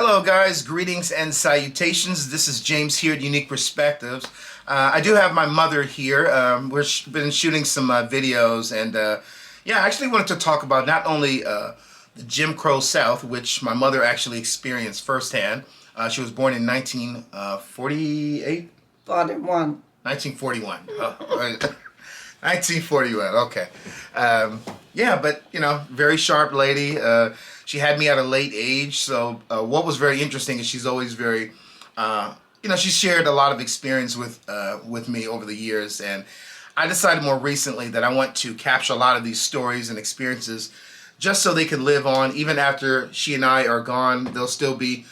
Hello guys, greetings and salutations. This is James here at Unique Perspectives. I do have my mother here. We've been shooting some videos and I actually wanted to talk about not only the Jim Crow South, which my mother actually experienced firsthand. She was born in 1948? 41. 1941. 1941, okay. But, very sharp lady. She had me at a late age, so what was very interesting is she's always very, she shared a lot of experience with me over the years, and I decided more recently that I want to capture a lot of these stories and experiences just so they can live on. Even after she and I are gone, they'll still be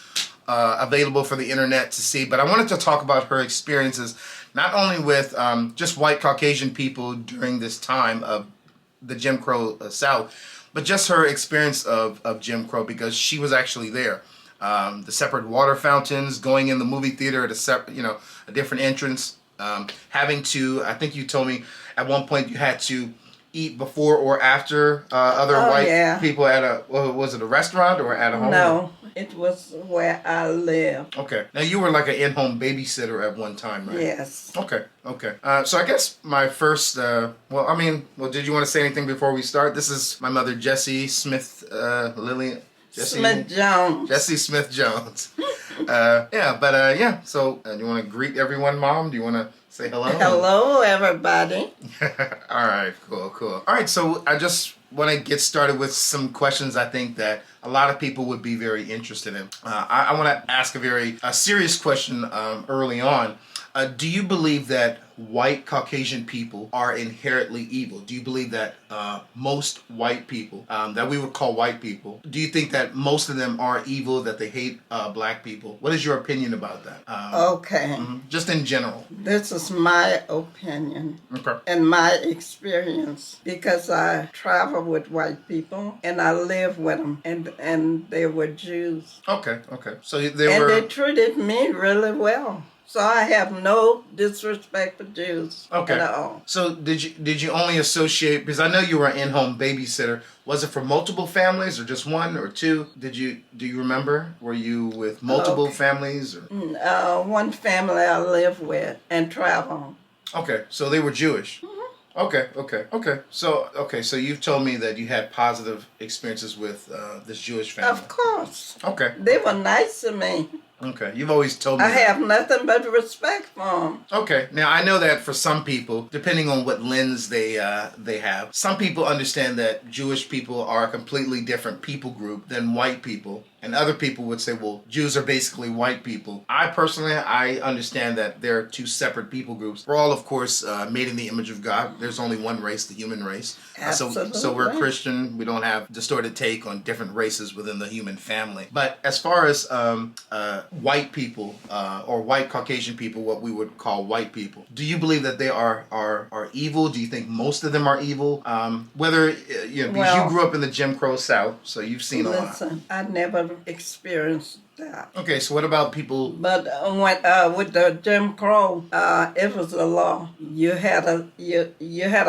available for the internet to see. But I wanted to talk about her experiences, not only with just white Caucasian people during this time of the Jim Crow South, but just her experience of Jim Crow, because she was actually there. The separate water fountains, going in the movie theater at a different entrance, having to, I think you told me at one point you had to eat before or after other white people at was it a restaurant or at a home? No, it was where I live. Okay. Now you were like an in-home babysitter at one time, right? Yes. Okay. So I guess my first, did you want to say anything before we start? This is my mother, Jessie Smith, Smith-Jones. Jessie Smith-Jones. So do you want to greet everyone, Mom? Do you want to say hello? Hello, everybody. All right, cool. All right, so I just want to get started with some questions I think that a lot of people would be very interested in. I want to ask a very serious question early on. Do you believe that white Caucasian people are inherently evil? Do you believe that most white people, that we would call white people, do you think that most of them are evil, that they hate black people? What is your opinion about that? Okay. Just in general. This is my opinion and my experience, because I travel with white people and I live with them, and they were Jews. Okay. So they treated me really well. So I have no disrespect for Jews at all. So did you only associate, because I know you were an in-home babysitter, was it for multiple families or just one or two? Do you remember? Were you with multiple families? Or? One family I live with and travel. Okay, so they were Jewish. Okay. So you've told me that you had positive experiences with this Jewish family. Of course. Okay. They were nice to me. Okay, you've always told me I have nothing but respect for them. Okay, now I know that for some people, depending on what lens they have, some people understand that Jewish people are a completely different people group than white people. And other people would say, well, Jews are basically white people. I understand that there are two separate people groups. We're all, of course, made in the image of God. There's only one race, the human race. Absolutely. So we're Christian. We don't have distorted take on different races within the human family. But as far as white people or white Caucasian people, what we would call white people, do you believe that they are evil? Do you think most of them are evil? Because you grew up in the Jim Crow South, so you've seen a lot. Listen, I never experienced that. Okay, so what about people? But with the Jim Crow, it was a law. You had a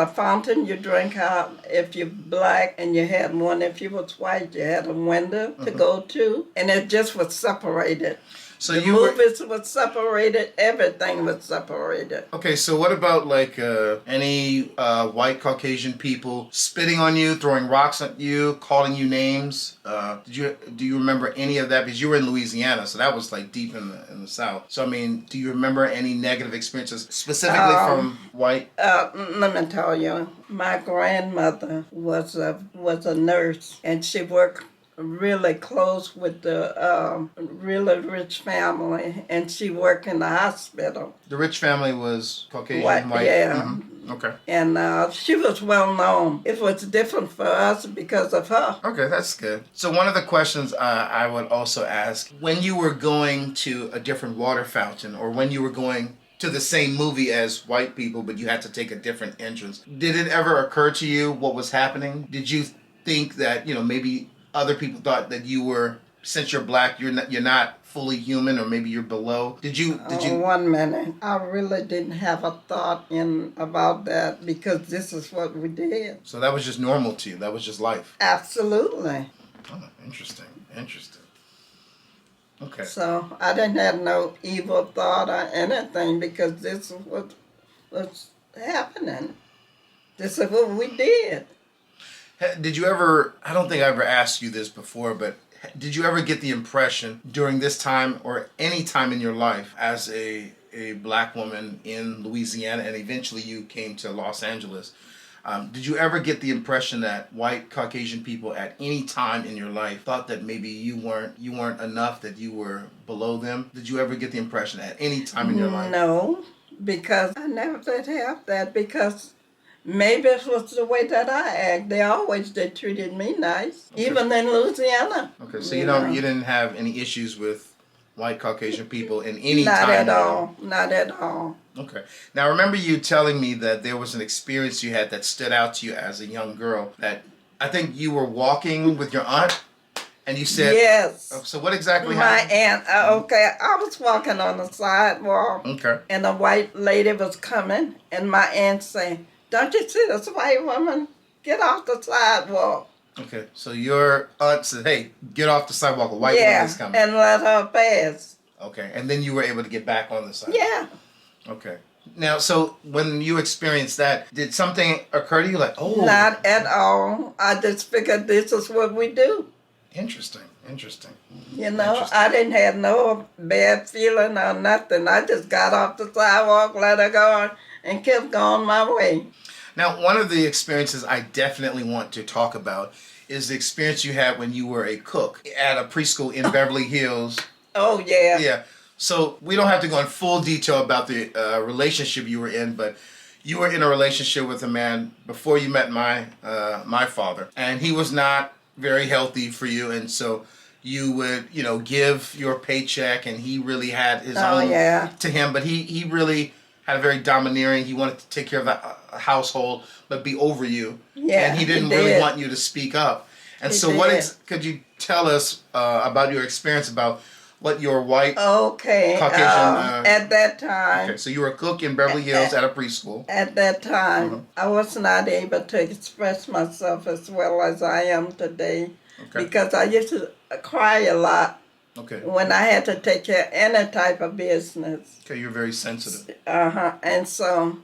fountain you drank out if you're black, and you had one if you was white. You had a window to go to, and it just was separated. So the movies were separated. Everything was separated. Okay, so what about like any white Caucasian people spitting on you, throwing rocks at you, calling you names? Do you remember any of that? Because you were in Louisiana, so that was like deep in the South. So I mean, do you remember any negative experiences specifically from white? Let me tell you, my grandmother was a nurse, and she worked really close with the really rich family, and she worked in the hospital. The rich family was Caucasian, white? Yeah. Mm-hmm. Okay. And she was well known. It was different for us because of her. Okay, that's good. So one of the questions I would also ask, when you were going to a different water fountain, or when you were going to the same movie as white people, but you had to take a different entrance, did it ever occur to you what was happening? Did you think that, maybe other people thought that you were, since you're black, you're not fully human, or maybe you're below? Did you? 1 minute. I really didn't have a thought about that, because this is what we did. So that was just normal to you. That was just life. Absolutely. Oh, interesting. Okay. So I didn't have no evil thought or anything because this is what was happening. This is what we did. Did you ever, I don't think I ever asked you this before, but did you ever get the impression during this time or any time in your life as a black woman in Louisiana, and eventually you came to Los Angeles, did you ever get the impression that white Caucasian people at any time in your life thought that maybe you weren't enough, that you were below them? Did you ever get the impression at any time in your life? No, because I never did have that because maybe it was the way that I act. They treated me nice, Okay. even in Louisiana. Okay, so you you didn't have any issues with white Caucasian people in any Not time? at all. Not at all. Okay. Now, I remember you telling me that there was an experience you had that stood out to you as a young girl. That I think you were walking with your aunt, and you said, Yes. Oh, so what exactly My happened? aunt, okay, I was walking on the sidewalk Okay. and a white lady was coming, and my aunt said, "Don't you see this white woman? Get off the sidewalk." Okay. So your aunt said, "Hey, get off the sidewalk. A white woman is coming." and let her pass. Okay. And then you were able to get back on the sidewalk. Yeah. Okay. Now, so when you experienced that, did something occur to you like, oh, Not at all. I just figured this is what we do. interesting. You know, Interesting. I didn't have no bad feeling or nothing. I just got off the sidewalk, let her go, and kept going my way. Now, one of the experiences I definitely want to talk about is the experience you had when you were a cook at a preschool in Beverly Hills. Oh, yeah. Yeah. So we don't have to go in full detail about the relationship you were in, but you were in a relationship with a man before you met my father, and he was not very healthy for you, and so you would give your paycheck, and he really had his Oh, own yeah. to him, but he really had a very domineering. He wanted to take care of the household, but be over you, Yeah, and he didn't he really did. want you to speak up. And He so, what did. could you tell us about your experience about what your white Okay. Caucasian, at that time, Okay, so you were a cook in Beverly Hills at a preschool. At that time, Mhm. I was not able to express myself as well as I am today Okay. because I used to cry a lot Okay. when I had to take care of any type of business. Okay, you're very sensitive. And so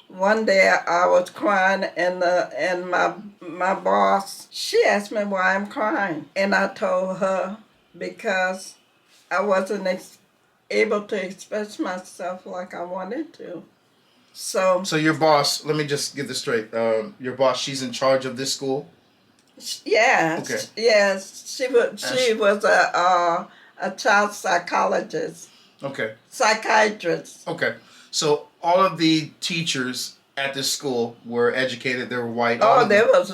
one day I was crying, and my boss, she asked me why I'm crying, and I told her because I wasn't able to express myself like I wanted to. So So your boss, let me just get this straight. Your boss, she's in charge of this school. yeah, Okay. yes, she was a child psychologist, Okay. psychiatrist. Okay. So all of the teachers at this school were educated. They were white. Oh, all of they them. was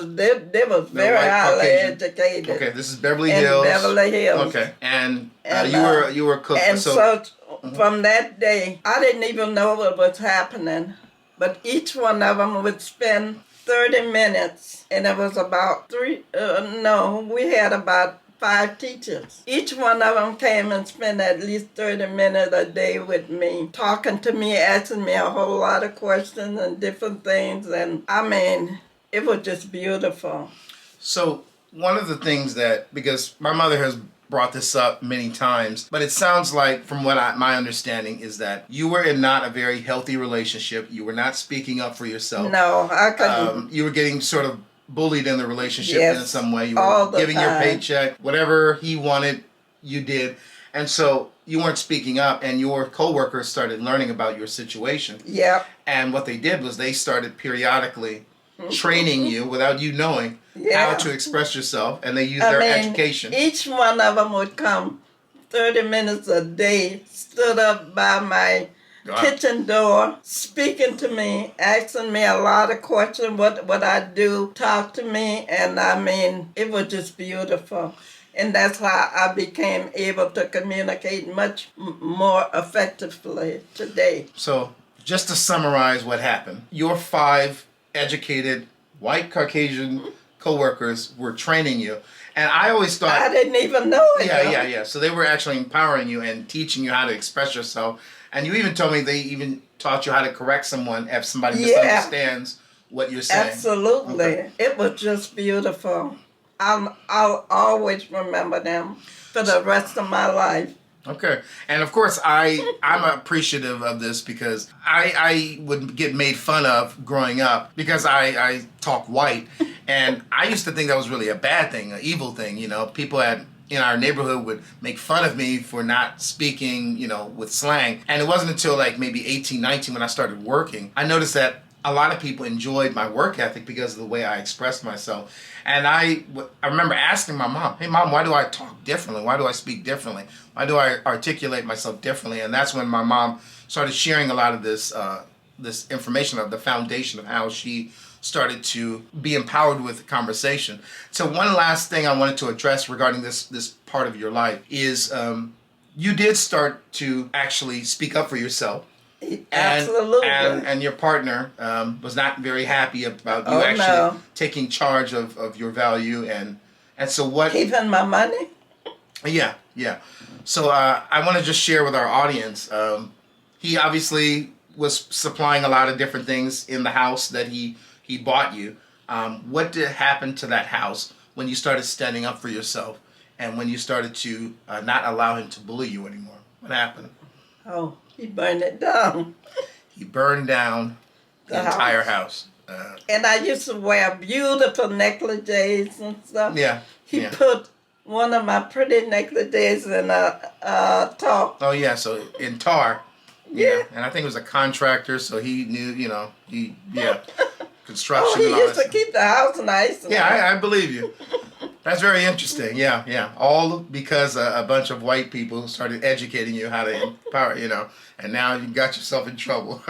very white highly Caucasian. educated. Okay, this is Beverly in Hills. Beverly Hills. Okay, and, And, you were a cook. And so so from that day, I didn't even know what was happening. But each one of them would spend 30 minutes, and it was about we had about 5 teachers. Each one of them came and spent at least 30 minutes a day with me, talking to me, asking me a whole lot of questions and different things. And I mean, it was just beautiful. So one of the things that, because my mother has brought this up many times, but it sounds like, from what my understanding is that you were in not a very healthy relationship. You were not speaking up for yourself. No, I couldn't. You were getting sort of bullied in the relationship Yes, in some way. You all were the giving your time. paycheck, whatever he wanted, you did. And so you weren't speaking up, and your coworkers started learning about your situation. Yep. And what they did was they started periodically training you without you knowing Yeah. how to express yourself, and they used their education. Each one of them would come 30 minutes a day, stood up by my Wow. kitchen door, speaking to me, asking me a lot of questions, what I do, talk to me, and I mean, it was just beautiful. And that's how I became able to communicate much more effectively today. So, just to summarize what happened, your 5 educated white Caucasian coworkers were training you, and I always thought, I didn't even know it. yeah. So they were actually empowering you and teaching you how to express yourself, and you even told me they even taught you how to correct someone if somebody Yeah. misunderstands what you're saying. Absolutely. Okay. It was just beautiful. I'll always remember them for the rest of my life. Okay, and of course I'm appreciative of this because I would get made fun of growing up because I talk white, and I used to think that was really a bad thing, an evil thing. You know, people in our neighborhood would make fun of me for not speaking, you know, with slang. And it wasn't until like maybe 18, 19 when I started working, I noticed that a lot of people enjoyed my work ethic because of the way I expressed myself. And I remember asking my mom, hey mom, why do I talk differently? Why do I speak differently? Why do I articulate myself differently? And that's when my mom started sharing a lot of this this information of the foundation of how she started to be empowered with the conversation. So one last thing I wanted to address regarding this part of your life is you did start to actually speak up for yourself. Absolutely. And your partner was not very happy about you taking charge of your value and so what Keeping my money. Yeah. So I want to just share with our audience. He obviously was supplying a lot of different things in the house that he bought you. What did happen to that house when you started standing up for yourself and when you started to not allow him to bully you anymore? What happened? Oh, he burned it down. He burned down the entire house. And I used to wear beautiful necklaces and stuff. Yeah. He put one of my pretty necklaces in a top. Oh yeah, so in tar. Yeah. And I think it was a contractor, so he knew, you know, construction. Oh, he and all used that to keep the house nice. Yeah, I believe you. That's very interesting. Yeah. All because a bunch of white people started educating you how to empower, you know, and now you got yourself in trouble.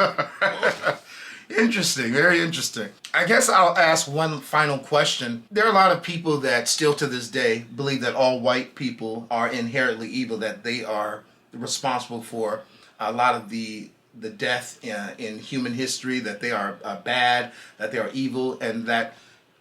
Interesting, very interesting. I guess I'll ask one final question. There are a lot of people that still to this day believe that all white people are inherently evil, that they are responsible for a lot of the death in human history, that they are bad, that they are evil, and that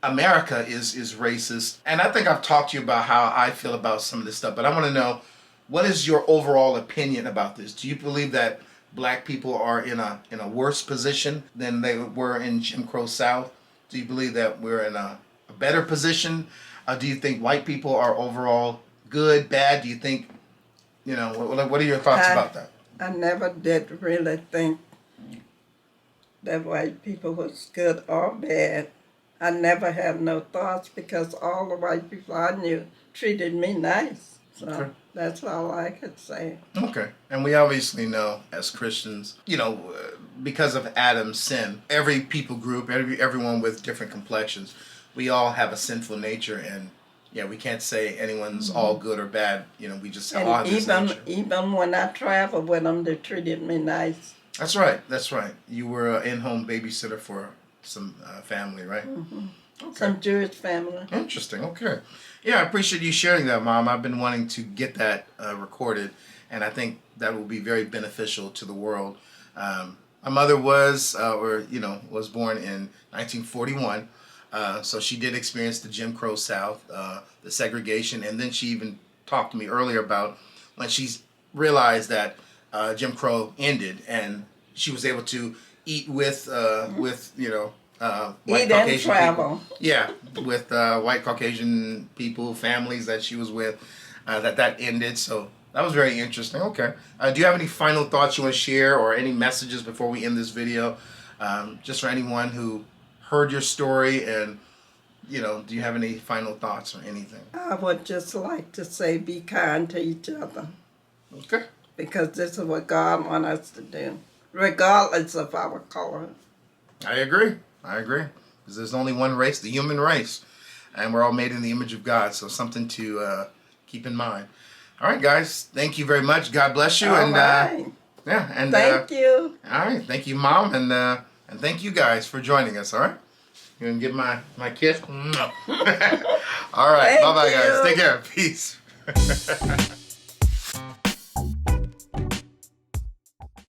America is racist. And I think I've talked to you about how I feel about some of this stuff, but I want to know, what is your overall opinion about this? Do you believe that black people are in a worse position than they were in Jim Crow South? Do you believe that we're in a better position? Do you think white people are overall good, bad? Do you think, you know, what are your thoughts about that? I never did really think that white people was good or bad. I never had no thoughts because all the white people I knew treated me nice. So that's all I could say. Okay. And we obviously know as Christians, you know, because of Adam's sin, every people group, everyone with different complexions, we all have a sinful nature, and yeah, we can't say anyone's all good or bad. You know, we just all have this nature. Even when I traveled with them, they treated me nice. That's right. You were an in-home babysitter for some family, right? Mm-hmm. Okay. Some Jewish family. Interesting. Okay. Yeah, I appreciate you sharing that, Mom. I've been wanting to get that recorded, and I think that will be very beneficial to the world. My mother was born in 1941, so she did experience the Jim Crow South, the segregation, and then she even talked to me earlier about when she realized that Jim Crow ended, and she was able to eat with white Caucasian people. Yeah, with white Caucasian people, families that she was with, that ended. So that was very interesting. Okay. Do you have any final thoughts you want to share or any messages before we end this video? Just for anyone who heard your story, and, you know, do you have any final thoughts or anything? I would just like to say be kind to each other. Okay. Because this is what God wants us to do, regardless of our color. I agree. Because there's only one race, the human race. And we're all made in the image of God. So something to keep in mind. All right, guys. Thank you very much. God bless you. All right. Thank you. All right. Thank you, Mom. And thank you guys for joining us. All right. You going to give my kiss? All right. Bye-bye, guys. Take care. Peace.